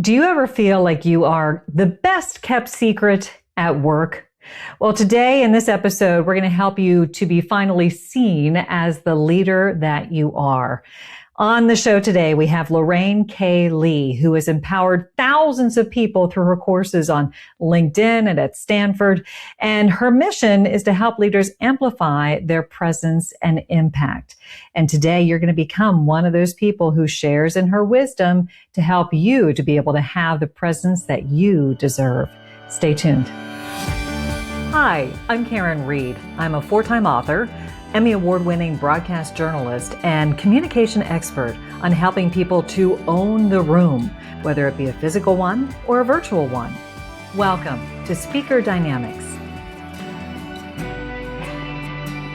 Do you ever feel like you are the best kept secret at work? Well, today in this episode, we're going to help you to be finally seen as the leader that you are. On the show today, we have Lorraine K. who has empowered thousands of people through her courses on LinkedIn and at Stanford. And her mission is to help leaders amplify their presence and impact. And today you're going to become one of those people who shares in her wisdom to help you to be able to have the presence that you deserve. Stay tuned. Hi, I'm Karin Reed. I'm a 4-time author, Emmy Award-winning broadcast journalist, and communication expert on helping people to own the room, whether it be a physical one or a virtual one. Welcome to Speaker Dynamics.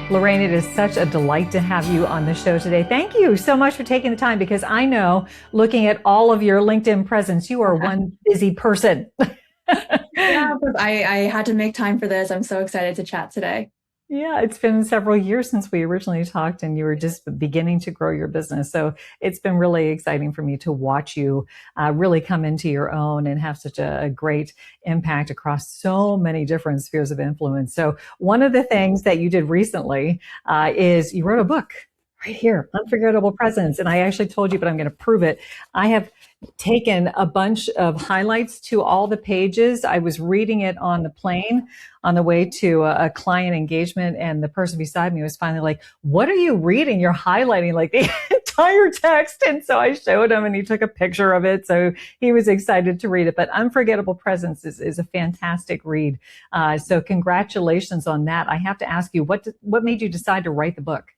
Lorraine, it is such a delight to have you on the show today. Thank you so much for taking the time, because I know, looking at all of your LinkedIn presence, you are one busy person. Yeah, I had to make time for this. I'm so excited to chat today. Yeah, it's been several years since we originally talked, and you were just beginning to grow your business. So it's been really exciting for me to watch you really come into your own and have such a great impact across so many different spheres of influence. So one of the things that you did recently is you wrote a book right here, Unforgettable Presence. And I actually told you, but I'm going to prove it. I have taken a bunch of highlights to all the pages. I was reading it on the plane on the way to a client engagement, and the person beside me was finally like, "What are you reading? You're highlighting like the entire text." And so I showed him, and he took a picture of it. So he was excited to read it. But Unforgettable Presence is a fantastic read. So congratulations on that. I have to ask you, what made you decide to write the book?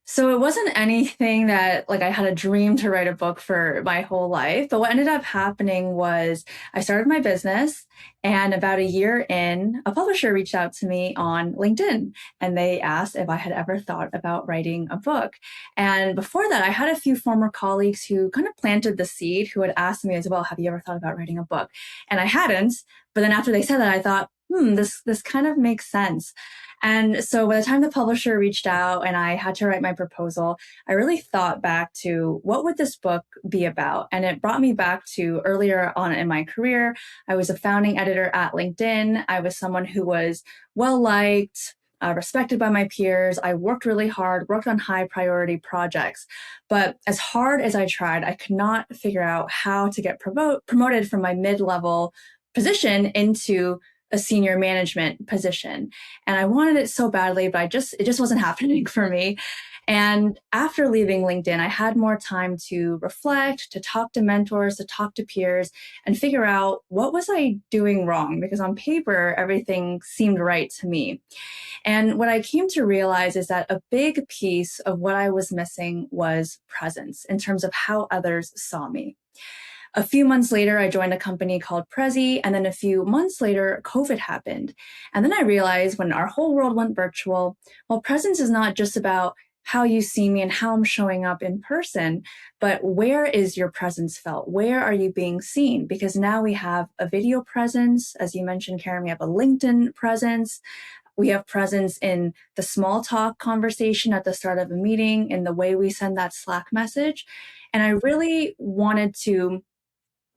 So it wasn't anything that like I had a dream to write a book for my whole life. But what ended up happening was I started my business, and about a year in, a publisher reached out to me on LinkedIn, and they asked if I had ever thought about writing a book. And before that, I had a few former colleagues who kind of planted the seed, who had asked me as well, "Have you ever thought about writing a book?" And I hadn't. But then after they said that, I thought, this kind of makes sense. And so by the time the publisher reached out and I had to write my proposal, I really thought back to what would this book be about? And it brought me back to earlier on in my career. I was a founding editor at LinkedIn. I was someone who was well-liked, respected by my peers. I worked really hard, worked on high priority projects. But as hard as I tried, I could not figure out how to get promoted from my mid-level position into a senior management position. And I wanted it so badly, but it just wasn't happening for me. And after leaving LinkedIn, I had more time to reflect, to talk to mentors, to talk to peers, and figure out what was I doing wrong? Because on paper, everything seemed right to me. And what I came to realize is that a big piece of what I was missing was presence in terms of how others saw me. A few months later, I joined a company called Prezi, and then a few months later, COVID happened. And then I realized when our whole world went virtual, well, presence is not just about how you see me and how I'm showing up in person, but where is your presence felt? Where are you being seen? Because now we have a video presence. As you mentioned, Karin, we have a LinkedIn presence. We have presence in the small talk conversation at the start of a meeting, in the way we send that Slack message. And I really wanted to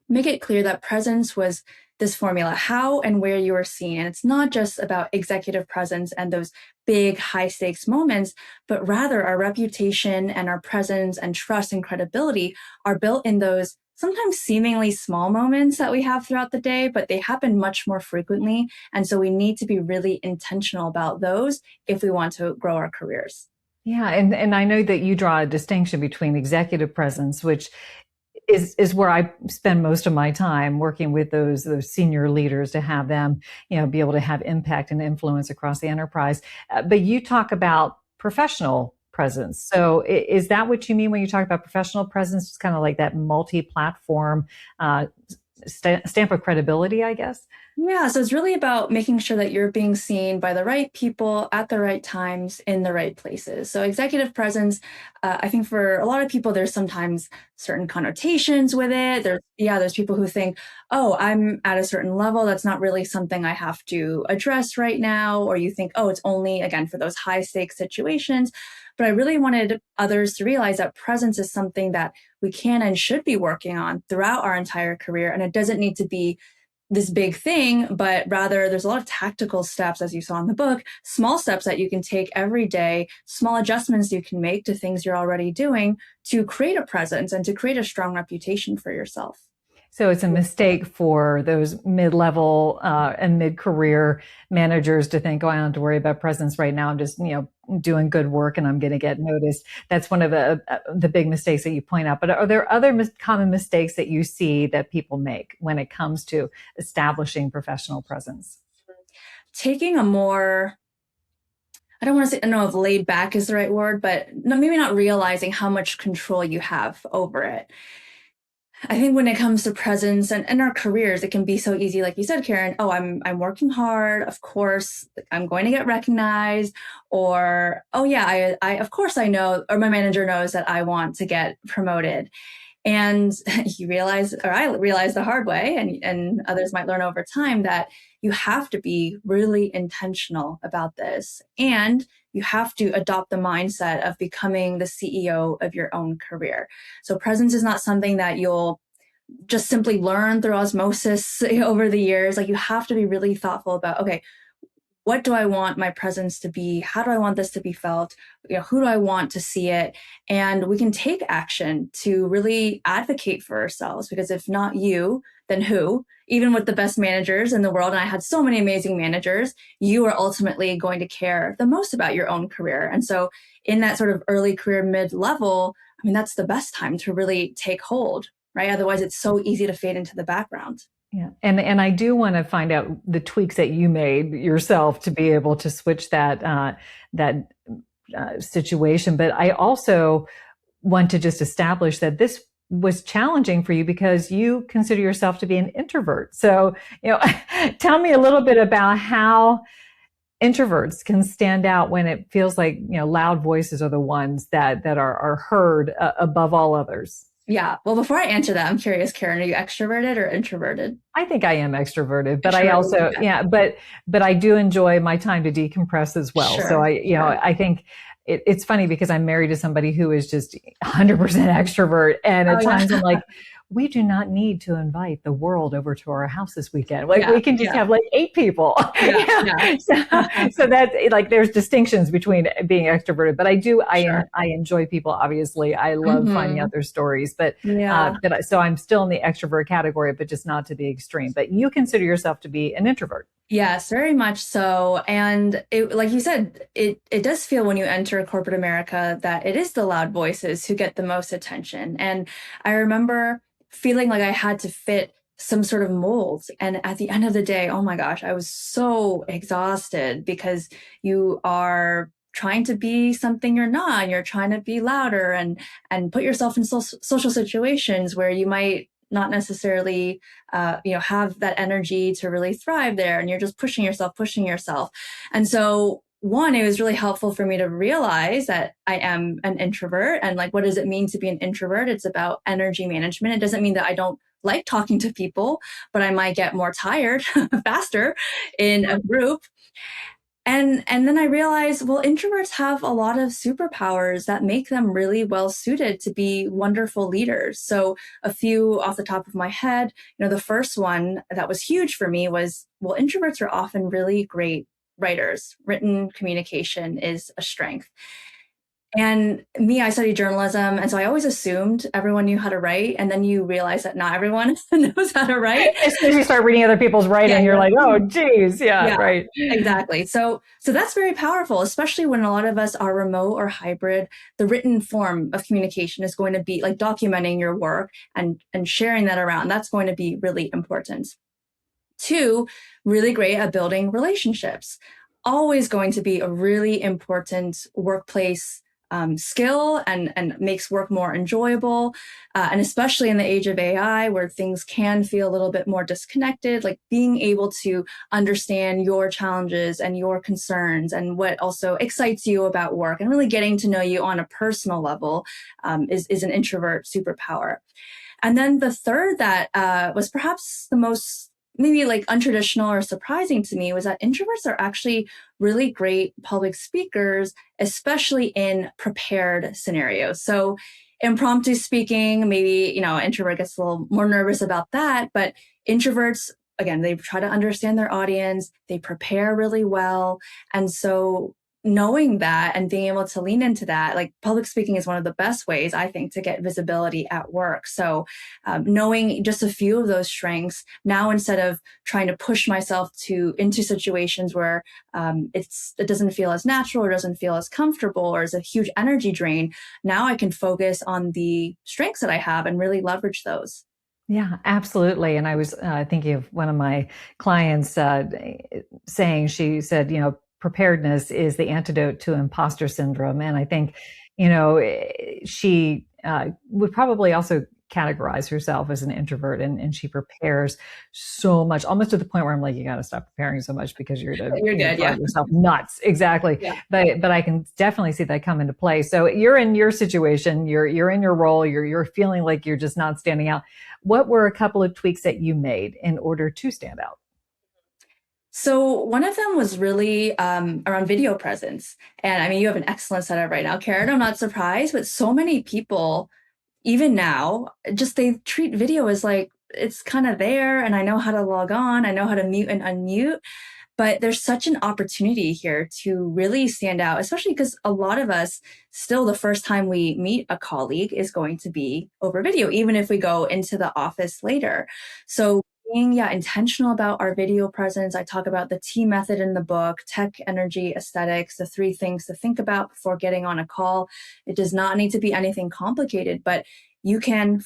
make it clear that presence was this formula, how and where you are seen. And it's not just about executive presence and those big high stakes moments, but rather our reputation and our presence and trust and credibility are built in those sometimes seemingly small moments that we have throughout the day, but they happen much more frequently. And so we need to be really intentional about those if we want to grow our careers. Yeah, and I know that you draw a distinction between executive presence, which is where I spend most of my time, working with those senior leaders to have them, be able to have impact and influence across the enterprise. But you talk about professional presence. So is that what you mean when you talk about professional presence? It's kind of like that multi-platform stamp of credibility, I guess? Yeah, so it's really about making sure that you're being seen by the right people at the right times in the right places. So executive presence, I think for a lot of people, there's sometimes certain connotations with it. There's people who think, oh, I'm at a certain level. That's not really something I have to address right now. Or you think, oh, it's only, again, for those high stakes situations. but I really wanted others to realize that presence is something that we can and should be working on throughout our entire career. And it doesn't need to be this big thing, but rather there's a lot of tactical steps, as you saw in the book, small steps that you can take every day, small adjustments you can make to things you're already doing to create a presence and to create a strong reputation for yourself. So it's a mistake for those mid-level and mid-career managers to think, oh, I don't have to worry about presence right now. I'm just, doing good work and I'm going to get noticed. That's one of the big mistakes that you point out. But are there other common mistakes that you see that people make when it comes to establishing professional presence? Taking a more, I don't want to say, I don't know if laid back is the right word, but maybe not realizing how much control you have over it. I think when it comes to presence and our careers, it can be so easy. Like you said, Karin, oh, I'm working hard. Of course, I'm going to get recognized. Or, oh yeah, I of course I know, or my manager knows that I want to get promoted. And you realize, or I realized the hard way, and others might learn over time, that you have to be really intentional about this. And you have to adopt the mindset of becoming the CEO of your own career. So presence is not something that you'll just simply learn through osmosis over the years. Like, you have to be really thoughtful about, okay, what do I want my presence to be? How do I want this to be felt? Who do I want to see it? And we can take action to really advocate for ourselves, because if not you, then who? Even with the best managers in the world, and I had so many amazing managers, you are ultimately going to care the most about your own career. And so in that sort of early career, mid-level, I mean, that's the best time to really take hold, right? Otherwise, it's so easy to fade into the background. Yeah. And I do want to find out the tweaks that you made yourself to be able to switch that situation. But I also want to just establish that this was challenging for you because you consider yourself to be an introvert. So, tell me a little bit about how introverts can stand out when it feels like, loud voices are the ones that are heard above all others. Yeah. Well, before I answer that, I'm curious, Karin, are you extroverted or introverted? I think I am extroverted, but I also, but I do enjoy my time to decompress as well. Sure. So I think it's funny because I'm married to somebody who is just 100% extrovert. And at times I'm like, we do not need to invite the world over to our house this weekend. Like, we can just have like 8 people. So that's like, there's distinctions between being extroverted, but I enjoy people. Obviously, I love finding out their stories, but so I'm still in the extrovert category, but just not to the extreme. But you consider yourself to be an introvert. Yes, very much so. And like you said, it does feel when you enter corporate America that it is the loud voices who get the most attention. And I remember feeling like I had to fit some sort of mold. And at the end of the day, oh my gosh, I was so exhausted because you are trying to be something you're not, and you're trying to be louder and put yourself in social situations where you might not necessarily, have that energy to really thrive there. And you're just pushing yourself. And so one, it was really helpful for me to realize that I am an introvert, and like, what does it mean to be an introvert? It's about energy management. It doesn't mean that I don't like talking to people, but I might get more tired faster in a group. And then I realized, well, introverts have a lot of superpowers that make them really well suited to be wonderful leaders. So a few off the top of my head, the first one that was huge for me was, well, introverts are often really great writers. Written communication is a strength. And me, I studied journalism. And so I always assumed everyone knew how to write. And then you realize that not everyone knows how to write. As soon as you start reading other people's writing, you're like, oh, geez. Yeah, right. Exactly. So that's very powerful, especially when a lot of us are remote or hybrid. The written form of communication is going to be like documenting your work and sharing that around. That's going to be really important. 2, really great at building relationships. Always going to be a really important workplace skill and makes work more enjoyable. And especially in the age of AI, where things can feel a little bit more disconnected, like being able to understand your challenges and your concerns and what also excites you about work and really getting to know you on a personal level is an introvert superpower. And then the third that was perhaps the most maybe like untraditional or surprising to me was that introverts are actually really great public speakers, especially in prepared scenarios. So impromptu speaking, maybe, an introvert gets a little more nervous about that, but introverts, again, they try to understand their audience, they prepare really well. And so knowing that and being able to lean into that, like public speaking is one of the best ways, I think, to get visibility at work. So knowing just a few of those strengths now, instead of trying to push myself into situations where it doesn't feel as natural or doesn't feel as comfortable or is a huge energy drain, now I can focus on the strengths that I have and really leverage those. Yeah, absolutely. And I was thinking of one of my clients saying, she said, preparedness is the antidote to imposter syndrome. And I think, she would probably also categorize herself as an introvert, and she prepares so much, almost to the point where I'm like, you got to stop preparing so much because you're going You're to good. Yeah. drive yourself nuts. Exactly. Yeah. But I can definitely see that come into play. So you're in your situation, you're in your role, you're feeling like you're just not standing out. What were a couple of tweaks that you made in order to stand out? So one of them was really around video presence. And I mean, you have an excellent setup right now, Karin. I'm not surprised, but so many people, even now, just they treat video as like it's kind of there and I know how to log on, I know how to mute and unmute. But there's such an opportunity here to really stand out, especially because a lot of us still the first time we meet a colleague is going to be over video, even if we go into the office later. So being intentional about our video presence. I talk about the T method in the book, tech, energy, aesthetics, the three things to think about before getting on a call. It does not need to be anything complicated, but you can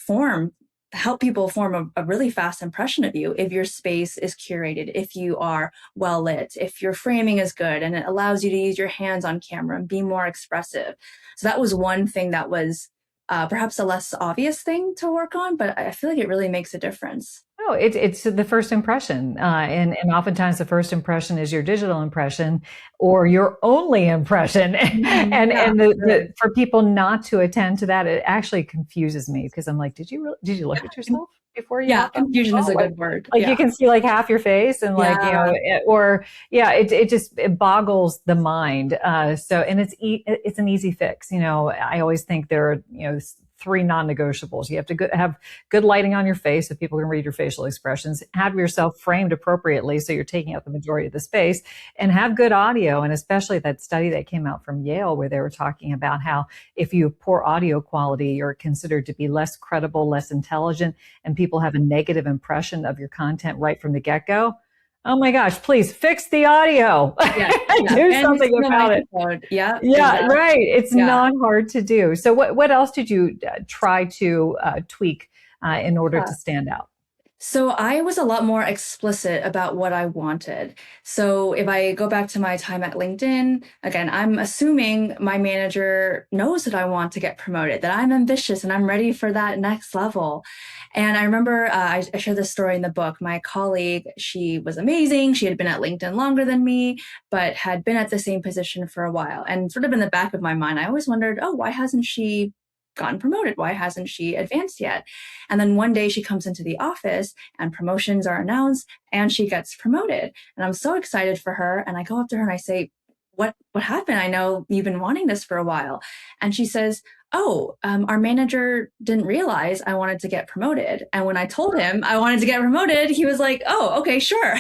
help people form a really fast impression of you if your space is curated, if you are well lit, if your framing is good and it allows you to use your hands on camera and be more expressive. So that was one thing that was perhaps a less obvious thing to work on, but I feel like it really makes a difference. Oh, it's the first impression, and oftentimes the first impression is your digital impression or your only impression, Yeah, and for people not to attend to that, it actually confuses me because I'm like, did you look at yourself before you yeah, hopped on the confusion is call? a good word. Like you Yeah. can see like half your face and like, Yeah. or yeah, it boggles the mind. So, and it's an easy fix. I always think there are, three non-negotiables. You have to have good lighting on your face so people can read your facial expressions, have yourself framed appropriately so you're taking up the majority of the space, and have good audio. And especially that study that came out from Yale where they were talking about how if you have poor audio quality, you're considered to be less credible, less intelligent, and people have a negative impression of your content right from the get-go. Oh my gosh, please fix the audio. Yeah. Yeah. Do And something the about it. microphone. Yeah, Yeah, exactly. right. It's Yeah. not hard to do. So what else did you try to tweak in order to stand out? So I was a lot more explicit about what I wanted. So if I go back to my time at LinkedIn, again, I'm assuming my manager knows that I want to get promoted, that I'm ambitious and I'm ready for that next level. And I remember I shared this story in the book. My colleague, she was amazing. She had been at LinkedIn longer than me, but had been at the same position for a while. And sort of in the back of my mind, I always wondered, oh, why hasn't she gotten promoted? Why hasn't she advanced yet? And then one day she comes into the office and promotions are announced and she gets promoted. And I'm so excited for her. And I go up to her and I say, what happened? I know you've been wanting this for a while. And she says, oh, our manager didn't realize I wanted to get promoted. And when I told him I wanted to get promoted, he was like, oh, okay, sure.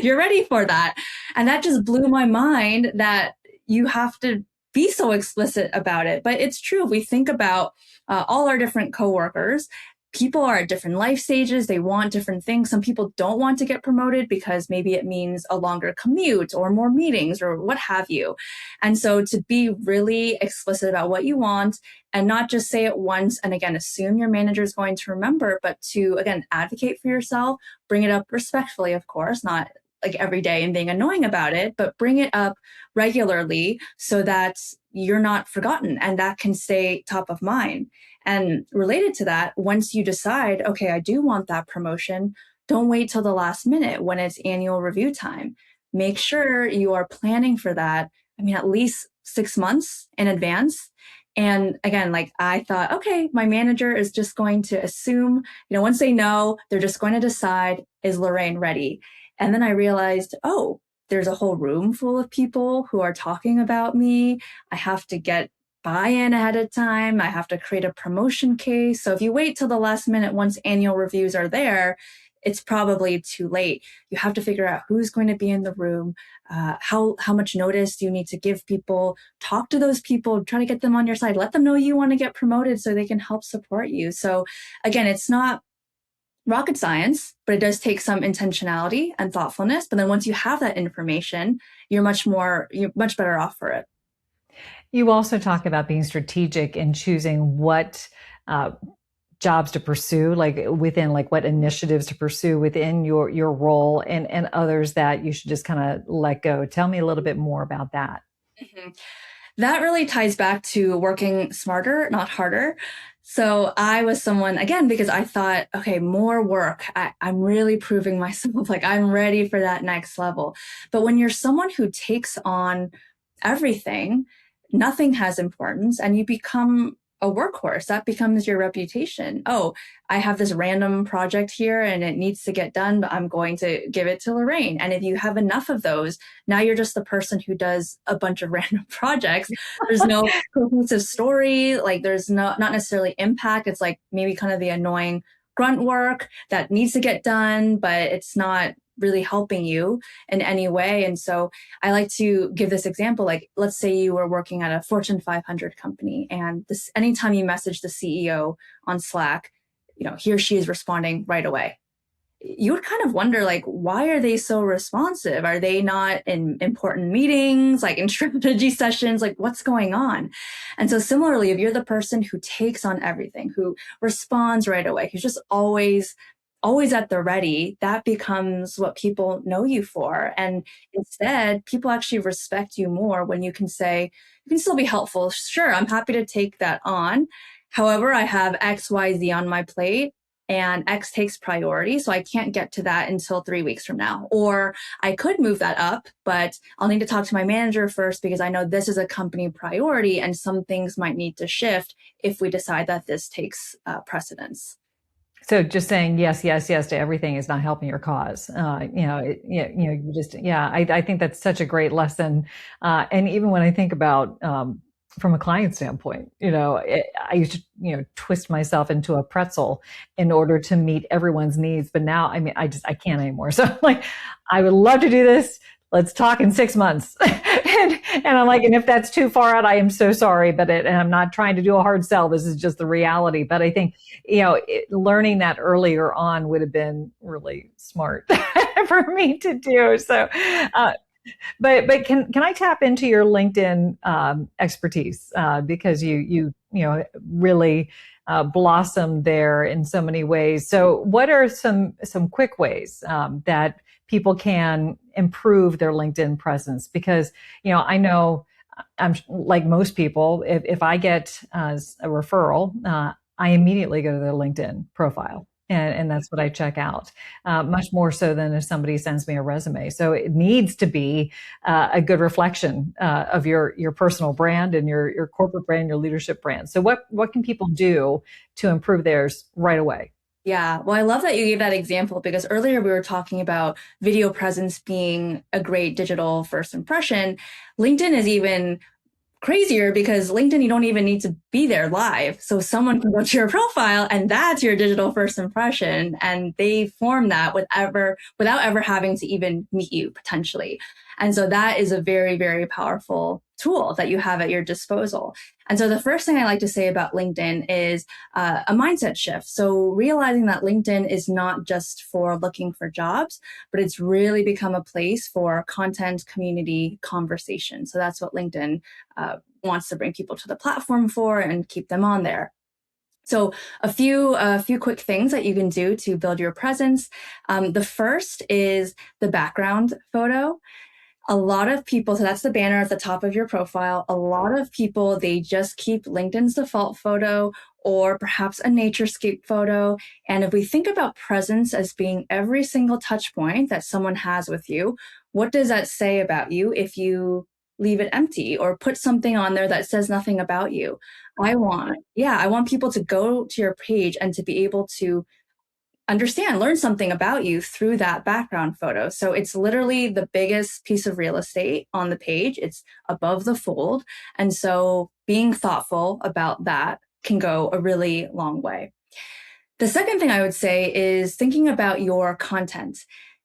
You're ready for that. And that just blew my mind that you have to be so explicit about it. But it's true. If we think about all our different coworkers, people are at different life stages. They want different things. Some people don't want to get promoted because maybe it means a longer commute or more meetings or what have you. And so to be really explicit about what you want and not just say it once and again, assume your manager is going to remember, but to, again, advocate for yourself, bring it up respectfully, of course, not like every day and being annoying about it, but bring it up regularly so that you're not forgotten and that can stay top of mind. And related to that, once you decide, okay, I do want that promotion, don't wait till the last minute when it's annual review time. Make sure you are planning for that. I mean, at least 6 months in advance. And again, like I thought, okay, my manager is just going to assume, once they know, they're just going to decide, is Lorraine ready? And then I realized, oh, there's a whole room full of people who are talking about me. I have to get buy-in ahead of time. I have to create a promotion case. So if you wait till the last minute, once annual reviews are there, it's probably too late. You have to figure out who's going to be in the room, how much notice you need to give people, talk to those people, try to get them on your side, let them know you want to get promoted so they can help support you. So again, it's not rocket science, but it does take some intentionality and thoughtfulness. But then once you have that information, you're much better off for it. You also talk about being strategic in choosing what jobs to pursue, like within like what initiatives to pursue within your role, and others that you should just kind of let go. Tell me a little bit more about that. Mm-hmm. That really ties back to working smarter, not harder. So I was someone, again, because I thought, okay, more work. I'm really proving myself, like I'm ready for that next level. But when you're someone who takes on everything, nothing has importance, and you become a workhorse. That becomes your reputation. Oh, I have this random project here and it needs to get done, but I'm going to give it to Lorraine. And if you have enough of those, now you're just the person who does a bunch of random projects. There's no cohesive story. Like there's not necessarily impact. It's like maybe kind of the annoying grunt work that needs to get done, but it's not really helping you in any way. And so I like to give this example. Like, let's say you were working at a Fortune 500 company, and anytime you message the CEO on Slack, he or she is responding right away. You would kind of wonder, like, why are they so responsive? Are they not in important meetings, like in strategy sessions? Like, what's going on? And so similarly, if you're the person who takes on everything, who responds right away, who's just always at the ready, that becomes what people know you for. And instead, people actually respect you more when you can say, you can still be helpful. Sure, I'm happy to take that on. However, I have X, Y, Z on my plate, and X takes priority. So I can't get to that until 3 weeks from now. Or I could move that up, but I'll need to talk to my manager first because I know this is a company priority and some things might need to shift if we decide that this takes precedence. So just saying yes, yes, yes to everything is not helping your cause. I think that's such a great lesson. And even when I think about from a client standpoint, I used to, twist myself into a pretzel in order to meet everyone's needs. But now, I mean, I can't anymore. So I'm like, I would love to do this. Let's talk in 6 months. and I'm like, and if that's too far out, I am so sorry, and I'm not trying to do a hard sell. This is just the reality. But I think, learning that earlier on would have been really smart for me to do. So, but can I tap into your LinkedIn expertise because you really blossomed there in so many ways. So what are some quick ways that people can improve their LinkedIn presence? Because I know I'm like most people, if I get a referral, I immediately go to their LinkedIn profile. And that's what I check out, much more so than if somebody sends me a resume. So it needs to be a good reflection of your personal brand and your corporate brand, your leadership brand. So what can people do to improve theirs right away? Yeah, well, I love that you gave that example because earlier we were talking about video presence being a great digital first impression. LinkedIn is even crazier because LinkedIn, you don't even need to be there live. So someone can go to your profile and that's your digital first impression. And they form that without ever having to even meet you potentially. And so that is a very, very powerful tool that you have at your disposal. And so the first thing I like to say about LinkedIn is a mindset shift. So realizing that LinkedIn is not just for looking for jobs, but it's really become a place for content, community, conversation. So that's what LinkedIn wants to bring people to the platform for and keep them on there. So a few quick things that you can do to build your presence. The first is the background photo. A lot of people, so that's the banner at the top of your profile. A lot of people, they just keep LinkedIn's default photo or perhaps a naturescape photo. And if we think about presence as being every single touch point that someone has with you, what does that say about you if you leave it empty or put something on there that says nothing about you. I want people to go to your page and to be able to learn something about you through that background photo. So it's literally the biggest piece of real estate on the page. It's above the fold. And so being thoughtful about that can go a really long way. The second thing I would say is thinking about your content.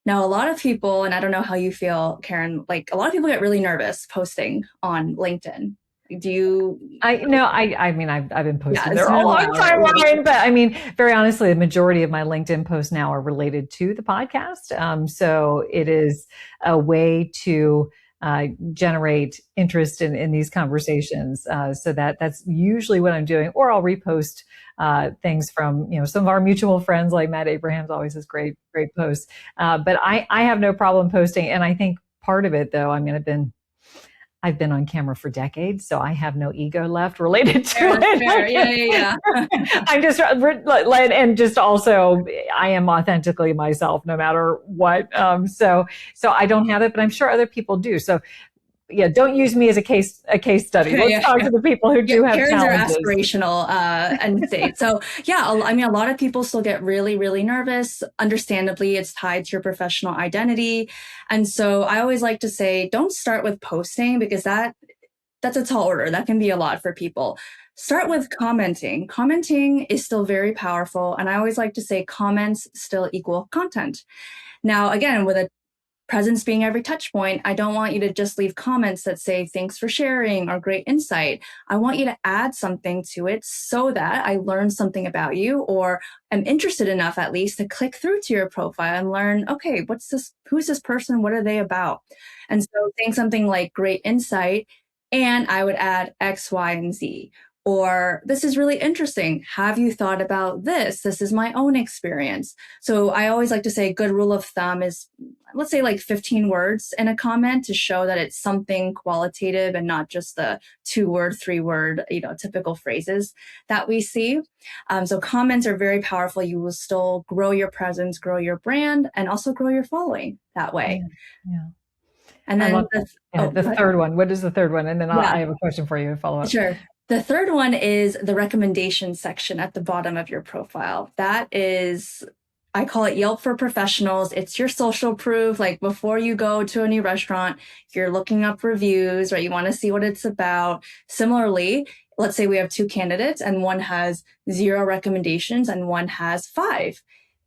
Now, a lot of people, and I don't know how you feel, Karin, like a lot of people get really nervous posting on LinkedIn. Do you? I mean, I've been posting there it's a been a long while, time, right? Lorraine, but I mean, very honestly, the majority of my LinkedIn posts now are related to the podcast. So it is a way to generate interest in these conversations. So that's usually what I'm doing, or I'll repost things from some of our mutual friends, like Matt Abraham's always has great posts. But I have no problem posting, and I think part of it, though, I've been on camera for decades, so I have no ego left related to it. Fair. Yeah. I'm just, and just also, I am authentically myself, no matter what. So I don't have it, but I'm sure other people do. So, yeah, don't use me as a case study. Let's talk to the people who do have Karens challenges. are aspirational end state. So I mean, a lot of people still get really, really nervous. Understandably, it's tied to your professional identity. And so I always like to say, don't start with posting, because that's a tall order. That can be a lot for people. Start with commenting. Commenting is still very powerful. And I always like to say comments still equal content. Now, again, with a presence being every touch point, I don't want you to just leave comments that say, thanks for sharing or great insight. I want you to add something to it so that I learn something about you, or am interested enough at least to click through to your profile and learn, okay, who's this person? What are they about? And so saying something like great insight, and I would add X, Y, and Z. Or this is really interesting. Have you thought about this? This is my own experience. So I always like to say a good rule of thumb is, let's say, like 15 words in a comment to show that it's something qualitative and not just the 2-word, 3-word, typical phrases that we see. So comments are very powerful. You will still grow your presence, grow your brand, and also grow your following that way. Yeah. And then the third one. What is the third one? And then I have a question for you to follow up. Sure. The third one is the recommendation section at the bottom of your profile. That is, I call it Yelp for professionals. It's your social proof. Like before you go to a new restaurant, you're looking up reviews, right? You want to see what it's about. Similarly, let's say we have 2 candidates and one has 0 recommendations and one has 5.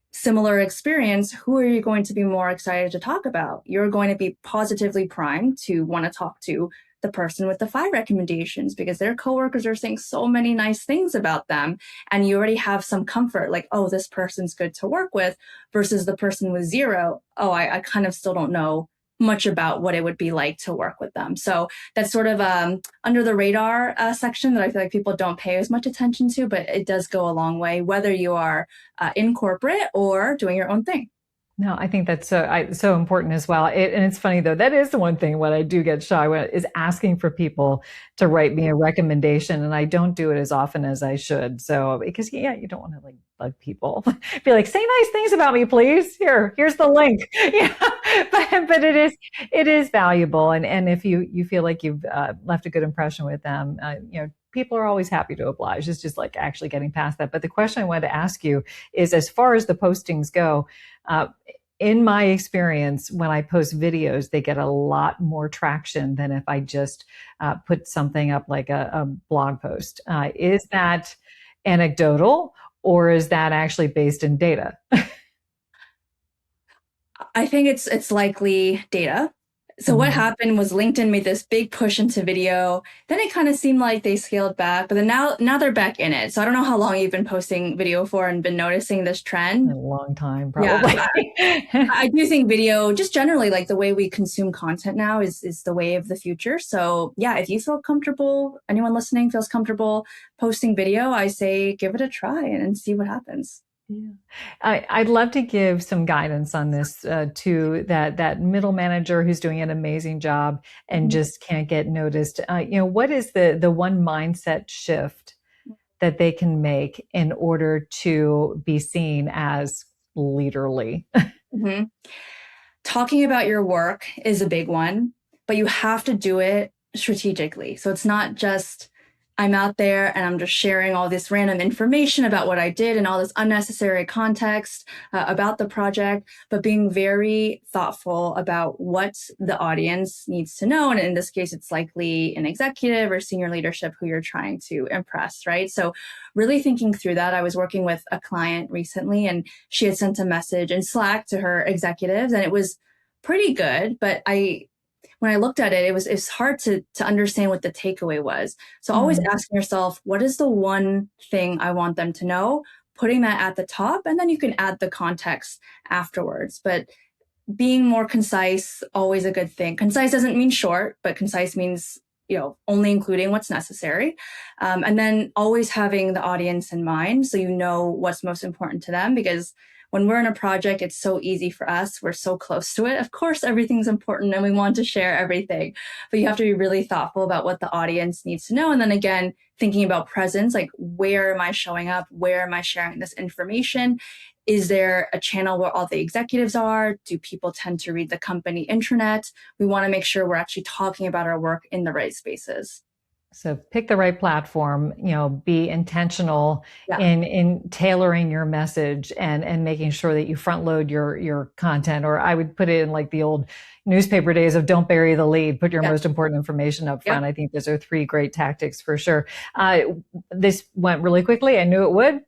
Similar experience, who are you going to be more excited to talk about? You're going to be positively primed to want to talk to the person with the 5 recommendations, because their coworkers are saying so many nice things about them. And you already have some comfort, like, oh, this person's good to work with, versus the person with 0. Oh, I kind of still don't know much about what it would be like to work with them. So that's sort of under the radar section that I feel like people don't pay as much attention to, but it does go a long way, whether you are in corporate or doing your own thing. No, I think that's so important as well. And it's funny, though, that is the one thing when I do get shy is asking for people to write me a recommendation. And I don't do it as often as I should. So, because you don't want to like bug people. Be like, say nice things about me, please. Here's the link. Yeah. But it is valuable. And if you feel like you've left a good impression with them, people are always happy to oblige. It's just like actually getting past that. But the question I wanted to ask you is, as far as the postings go, in my experience, when I post videos, they get a lot more traction than if I just put something up like a blog post. Is that anecdotal, or is that actually based in data? I think it's likely data. So what happened was LinkedIn made this big push into video. Then it kind of seemed like they scaled back, but then now they're back in it. So I don't know how long you've been posting video for and been noticing this trend. A long time, probably. Yeah, I do think video, just generally, like the way we consume content now is the way of the future. So yeah, if you feel comfortable, anyone listening feels comfortable posting video, I say give it a try and see what happens. Yeah. I'd love to give some guidance on this to that middle manager who's doing an amazing job and just can't get noticed. What is the one mindset shift that they can make in order to be seen as leaderly? Talking about your work is a big one, but you have to do it strategically. So it's not just I'm out there and I'm just sharing all this random information about what I did and all this unnecessary context about the project, but being very thoughtful about what the audience needs to know. And in this case, it's likely an executive or senior leadership who you're trying to impress, right? So really thinking through that. I was working with a client recently and she had sent a message in Slack to her executives and it was pretty good, but when I looked at it, it's hard to understand what the takeaway was. So always asking yourself, what is the one thing I want them to know? Putting that at the top, and then you can add the context afterwards. But being more concise, always a good thing. Concise doesn't mean short, but concise means, only including what's necessary. And then always having the audience in mind so you know what's most important to them, because when we're in a project, it's so easy for us. We're so close to it. Of course, everything's important and we want to share everything, but you have to be really thoughtful about what the audience needs to know. And then again, thinking about presence, like where am I showing up? Where am I sharing this information? Is there a channel where all the executives are? Do people tend to read the company intranet? We want to make sure we're actually talking about our work in the right spaces. So pick the right platform, be intentional in tailoring your message and making sure that you front load your content, or I would put it in like the old newspaper days of don't bury the lead, put your most important information up front. I think those are 3 great tactics for sure. This went really quickly. I knew it would,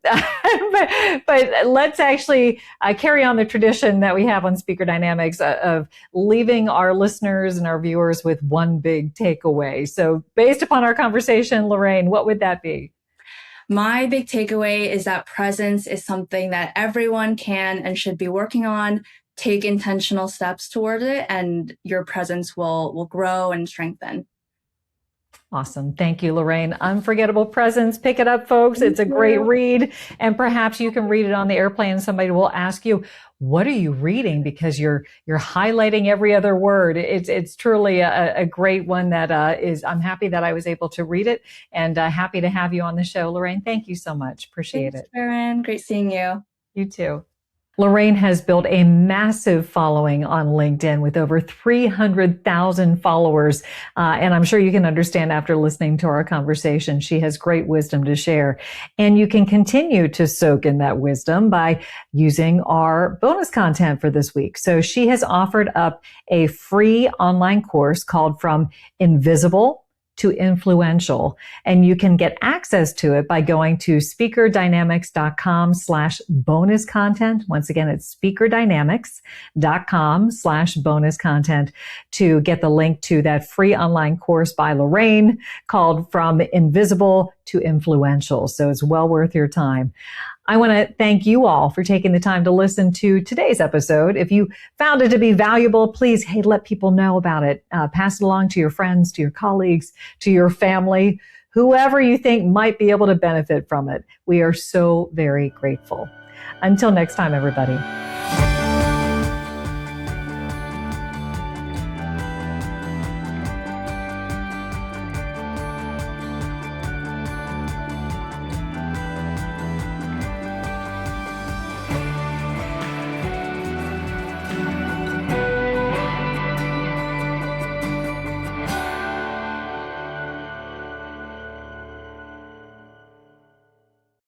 but let's actually carry on the tradition that we have on Speaker Dynamics of leaving our listeners and our viewers with one big takeaway. So based upon our conversation, Lorraine, what would that be? My big takeaway is that presence is something that everyone can and should be working on. Take intentional steps toward it and your presence will grow and strengthen. Awesome. Thank you, Lorraine. Unforgettable Presence. Pick it up, folks. It's a great read. And perhaps you can read it on the airplane. Somebody will ask you, what are you reading? Because you're highlighting every other word. It's truly a great one that I'm happy that I was able to read it, and happy to have you on the show, Lorraine. Thank you so much. Appreciate it. Karin. Great seeing you. You too. Lorraine has built a massive following on LinkedIn with over 300,000 followers. And I'm sure you can understand after listening to our conversation, she has great wisdom to share. And you can continue to soak in that wisdom by using our bonus content for this week. So she has offered up a free online course called From Invisible to Influential. And you can get access to it by going to speakerdynamics.com/bonus content. Once again, it's speakerdynamics.com/bonus content to get the link to that free online course by Lorraine called From Invisible to Influential. So it's well worth your time. I want to thank you all for taking the time to listen to today's episode. If you found it to be valuable, please, let people know about it. Pass it along to your friends, to your colleagues, to your family, whoever you think might be able to benefit from it. We are so very grateful. Until next time, everybody.